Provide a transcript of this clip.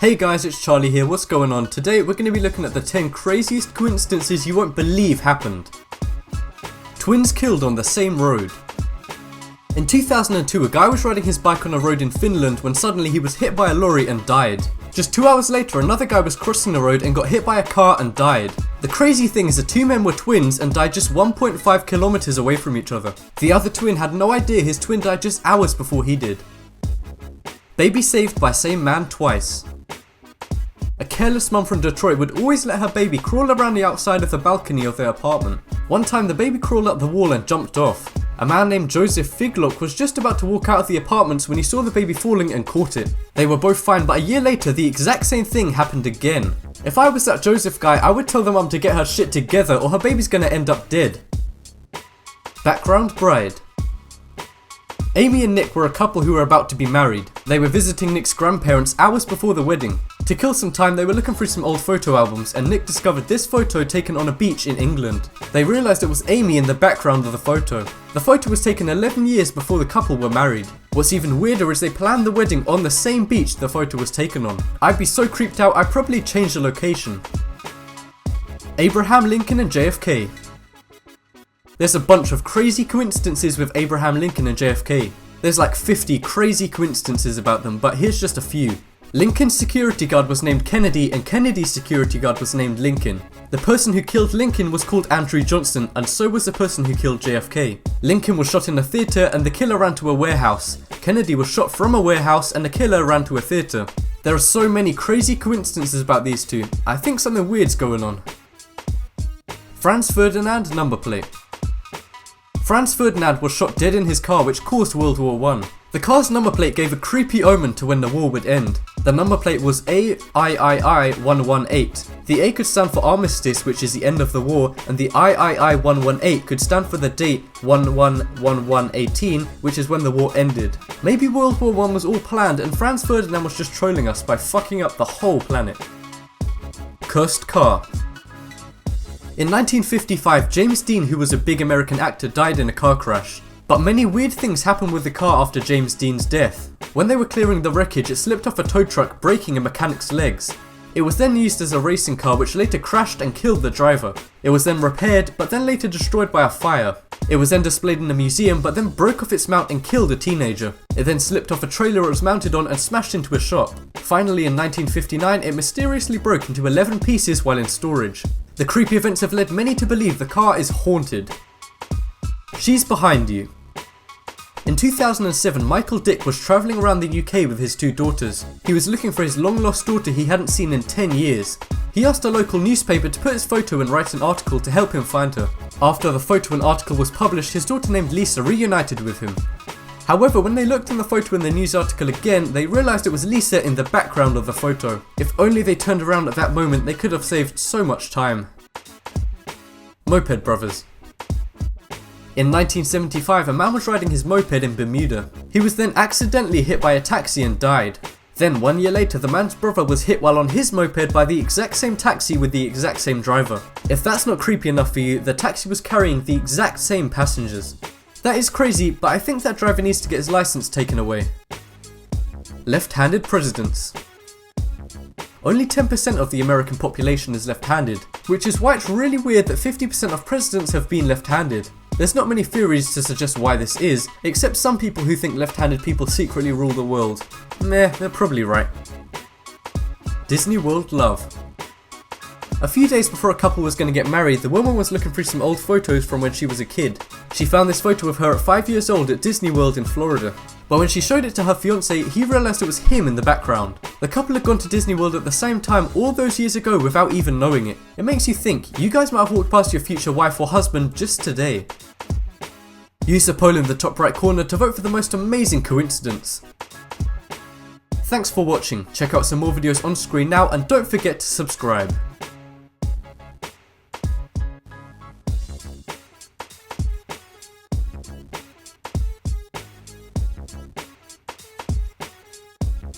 Hey guys, it's Charlie here, what's going on? Today we're going to be looking at the 10 craziest coincidences you won't believe happened. Twins killed on the same road. In 2002, a guy was riding his bike on a road in Finland when suddenly he was hit by a lorry and died. Just 2 hours later, another guy was crossing the road and got hit by a car and died. The crazy thing is the two men were twins and died just 1.5 kilometers away from each other. The other twin had no idea his twin died just hours before he did. Baby saved by same man twice. A careless mum from Detroit would always let her baby crawl around the outside of the balcony of their apartment. One time the baby crawled up the wall and jumped off. A man named Joseph Figlock was just about to walk out of the apartments when he saw the baby falling and caught it. They were both fine, but a year later the exact same thing happened again. If I was that Joseph guy, I would tell the mum to get her shit together or her baby's gonna end up dead. Background bride. Aimee and Nick were a couple who were about to be married. They were visiting Nick's grandparents hours before the wedding. To kill some time, they were looking through some old photo albums and Nick discovered this photo taken on a beach in England. They realised it was Aimee in the background of the photo. The photo was taken 11 years before the couple were married. What's even weirder is they planned the wedding on the same beach the photo was taken on. I'd be so creeped out I'd probably change the location. Abraham Lincoln and JFK. There's a bunch of crazy coincidences with Abraham Lincoln and JFK. There's like 50 crazy coincidences about them, but here's just a few. Lincoln's security guard was named Kennedy and Kennedy's security guard was named Lincoln. The person who killed Lincoln was called Andrew Johnson and so was the person who killed JFK. Lincoln was shot in a theatre and the killer ran to a warehouse. Kennedy was shot from a warehouse and the killer ran to a theatre. There are so many crazy coincidences about these two. I think something weird's going on. Franz Ferdinand numberplate. Franz Ferdinand was shot dead in his car, which caused World War I. The car's numberplate gave a creepy omen to when the war would end. The numberplate was AIII-118. The A could stand for armistice, which is the end of the war, and the III-118 could stand for the date 111118, which is when the war ended. Maybe World War I was all planned and Franz Ferdinand was just trolling us by fucking up the whole planet. Cursed car. In 1955, James Dean, who was a big American actor, died in a car crash. But many weird things happened with the car after James Dean's death. When they were clearing the wreckage, it slipped off a tow truck, breaking a mechanic's legs. It was then used as a racing car, which later crashed and killed the driver. It was then repaired, but then later destroyed by a fire. It was then displayed in a museum, but then broke off its mount and killed a teenager. It then slipped off a trailer it was mounted on and smashed into a shop. Finally, in 1959, it mysteriously broke into 11 pieces while in storage. The creepy events have led many to believe the car is haunted. She's behind you. In 2007, Michael Dick was travelling around the UK with his two daughters. He was looking for his long lost daughter he hadn't seen in 10 years. He asked a local newspaper to put his photo and write an article to help him find her. After the photo and article was published, his daughter named Lisa reunited with him. However, when they looked in the photo in the news article again, they realised it was Lisa in the background of the photo. If only they turned around at that moment, they could have saved so much time. Moped Brothers. In 1975, a man was riding his moped in Bermuda. He was then accidentally hit by a taxi and died. Then 1 year later, the man's brother was hit while on his moped by the exact same taxi with the exact same driver. If that's not creepy enough for you, the taxi was carrying the exact same passengers. That is crazy, but I think that driver needs to get his license taken away. Left-handed presidents. Only 10% of the American population is left-handed, which is why it's really weird that 50% of presidents have been left-handed. There's not many theories to suggest why this is, except some people who think left-handed people secretly rule the world. Meh, they're probably right. Disney World love. A few days before a couple was going to get married, the woman was looking through some old photos from when she was a kid. She found this photo of her at 5 years old at Disney World in Florida. But when she showed it to her fiancé, he realised it was him in the background. The couple had gone to Disney World at the same time all those years ago without even knowing it. It makes you think, you guys might have walked past your future wife or husband just today. Use the poll in the top right corner to vote for the most amazing coincidence. Thanks for watching, check out some more videos on screen now and don't forget to subscribe.